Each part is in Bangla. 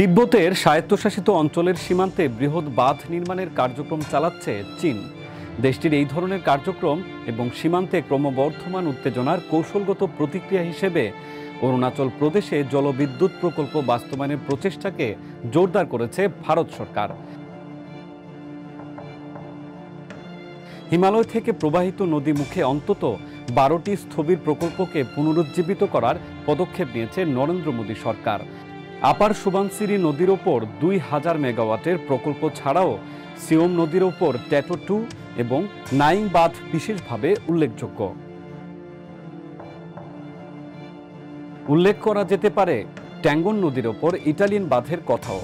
তিব্বতের স্বায়ত্তশাসিত অঞ্চলের সীমান্তে বৃহৎ বাঁধ নির্মাণের কার্যক্রম চালাচ্ছে চীন। দেশটির এই ধরনের কার্যক্রম এবং সীমান্তে ক্রমবর্ধমান উত্তেজনার কৌশলগত প্রতিক্রিয়া হিসেবে অরুণাচল প্রদেশে জলবিদ্যুৎ প্রকল্প বাস্তবায়নের প্রচেষ্টাকে জোরদার করেছে ভারত সরকার। হিমালয় থেকে প্রবাহিত নদী মুখে অন্তত 12টি স্থবির প্রকল্পকে পুনরুজ্জীবিত করার পদক্ষেপ নিয়েছে নরেন্দ্র মোদী সরকার। আপার সুবানসিরি নদীর ওপর 2000 মেগাওয়াটের প্রকল্প ছাড়াও সিওম নদীর ওপর ট্যাটো 2 এবং নাইং বাঁধ বিশেষভাবে উল্লেখযোগ্য। উল্লেখ করা যেতে পারে ট্যাঙ্গন নদীর ওপর ইটালিয়ান বাঁধের কথাও।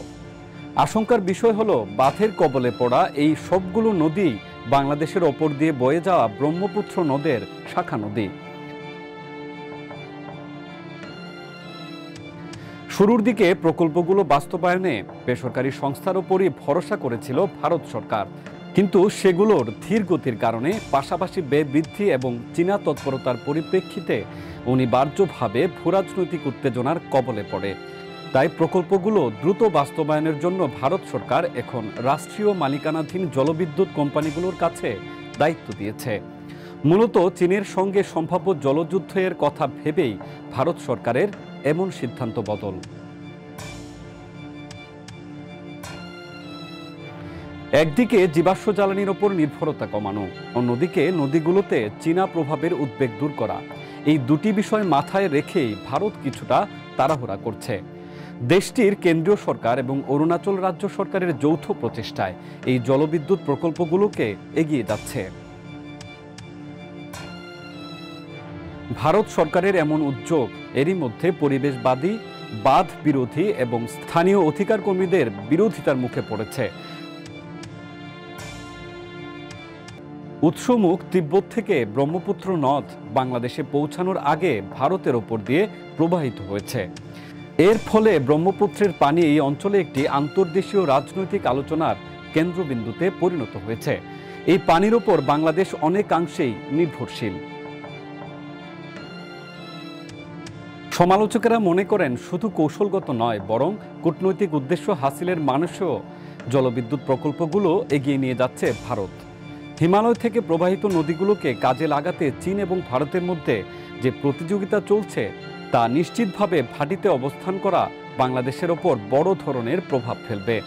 আশঙ্কার বিষয় হল বাঁধের কবলে পড়া এই সবগুলো নদী বাংলাদেশের ওপর দিয়ে বয়ে যাওয়া ব্রহ্মপুত্র নদের শাখা নদী। শুরুর দিকে প্রকল্পগুলো বাস্তবায়নে বেসরকারি সংস্থার ওপরই ভরসা করেছিল ভারত সরকার, কিন্তু সেগুলোর ধীর গতির কারণে পাশাপাশি ব্যয় বৃদ্ধি এবং চীনা তৎপরতার পরিপ্রেক্ষিতে অনিবার্যভাবে ভূরাজনৈতিক উত্তেজনার কবলে পড়ে। তাই প্রকল্পগুলো দ্রুত বাস্তবায়নের জন্য ভারত সরকার এখন রাষ্ট্রীয় মালিকানাধীন জলবিদ্যুৎ কোম্পানিগুলোর কাছে দায়িত্ব দিয়েছে। মূলত চীনের সঙ্গে সম্ভাব্য জলযুদ্ধের কথা ভেবেই ভারত সরকারের এমন সিদ্ধান্ত বদল। একদিকে জীবাশ্ম জ্বালানির ওপর নির্ভরতা কমানো, অন্যদিকে নদীগুলোতে চীনা প্রভাবের উদ্বেগ দূর করা, এই দুটি বিষয় মাথায় রেখেই ভারত কিছুটা তাড়াহুড়া করছে। দেশটির কেন্দ্রীয় সরকার এবং অরুণাচল রাজ্য সরকারের যৌথ প্রচেষ্টায় এই জলবিদ্যুৎ প্রকল্পগুলোকে এগিয়ে যাচ্ছে। ভারত সরকারের এমন উদ্যোগ এরই মধ্যে পরিবেশবাদী, বাঁধ বিরোধী এবং স্থানীয় অধিকার কর্মীদের বিরোধিতার মুখে পড়েছে। উৎসমুখ তিব্বত থেকে ব্রহ্মপুত্র নদ বাংলাদেশে পৌঁছানোর আগে ভারতের ওপর দিয়ে প্রবাহিত হয়েছে। এর ফলে ব্রহ্মপুত্রের পানি এই অঞ্চলে একটি আন্তর্দেশীয় রাজনৈতিক আলোচনার কেন্দ্রবিন্দুতে পরিণত হয়েছে। এই পানির ওপর বাংলাদেশ অনেকাংশেই নির্ভরশীল। সমালোচকেরা মনে করেন শুধু কৌশলগত নয়, বরং কূটনৈতিক উদ্দেশ্য হাসিলের মানুষও জলবিদ্যুৎ প্রকল্পগুলো এগিয়ে নিয়ে যাচ্ছে ভারত। হিমালয় থেকে প্রবাহিত নদীগুলোকে কাজে লাগাতে চীন এবং ভারতের মধ্যে যে প্রতিযোগিতা চলছে তা নিশ্চিতভাবে ভাটিতে অবস্থান করা বাংলাদেশের ওপর বড় ধরনের প্রভাব ফেলবে।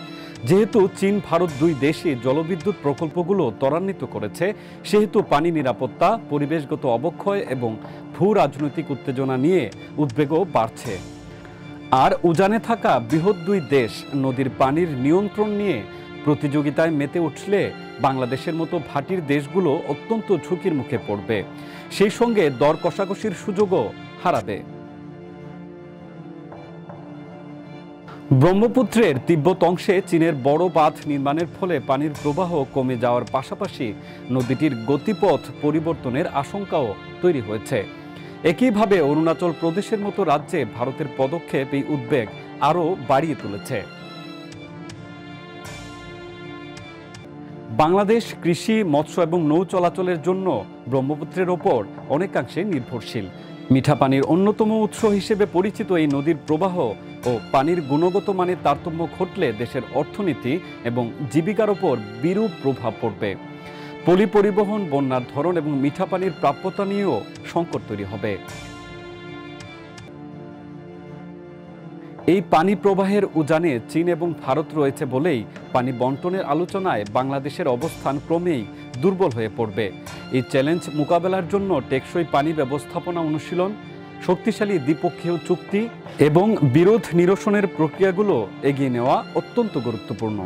যেহেতু চীন ভারত দুই দেশই জলবিদ্যুৎ প্রকল্পগুলো ত্বরান্বিত করেছে, সেহেতু পানি নিরাপত্তা, পরিবেশগত অবক্ষয় এবং ভূ রাজনৈতিক উত্তেজনা নিয়ে উদ্বেগও বাড়ছে। আর উজানে থাকা বৃহৎ দুই দেশ নদীর পানির নিয়ন্ত্রণ নিয়ে প্রতিযোগিতায় মেতে উঠলে বাংলাদেশের মতো ভাটির দেশগুলো অত্যন্ত ঝুঁকির মুখে পড়বে, সেই সঙ্গে দর কষাকষির সুযোগও হারাবে। ব্রহ্মপুত্রের তিব্বত অংশে চীনের বড় বাঁধ নির্মাণের ফলে পানির প্রবাহ কমে যাওয়ার পাশাপাশি নদীটির গতিপথ পরিবর্তনের আশঙ্কাও তৈরি হয়েছে। একইভাবে অরুণাচল প্রদেশের মতো রাজ্যে ভারতের পদক্ষেপ এই উদ্বেগ আরও বাড়িয়ে তুলেছে। বাংলাদেশ কৃষি, মৎস্য এবং নৌ চলাচলের জন্য ব্রহ্মপুত্রের ওপর অনেকাংশে নির্ভরশীল। মিঠা পানির অন্যতম উৎস হিসেবে পরিচিত এই নদীর প্রবাহ ও পানির গুণগত মানের তারতম্য ঘটলে দেশের অর্থনীতি এবং জীবিকার ওপর বিরূপ প্রভাব পড়বে। পলি পরিবহন, বন্যার ধরন এবং মিঠা পানির প্রাপ্যতা নিয়েও সংকট তৈরি হবে। এই পানি প্রবাহের উজানে চীন এবং ভারত রয়েছে বলেই পানি বন্টনের আলোচনায় বাংলাদেশের অবস্থান ক্রমেই দুর্বল হয়ে পড়বে। এই চ্যালেঞ্জ মোকাবেলার জন্য টেকসই পানি ব্যবস্থাপনা অনুশীলন, শক্তিশালী দ্বিপক্ষীয় চুক্তি এবং বিরোধ নিরসনের প্রক্রিয়াগুলো এগিয়ে নেওয়া অত্যন্ত গুরুত্বপূর্ণ।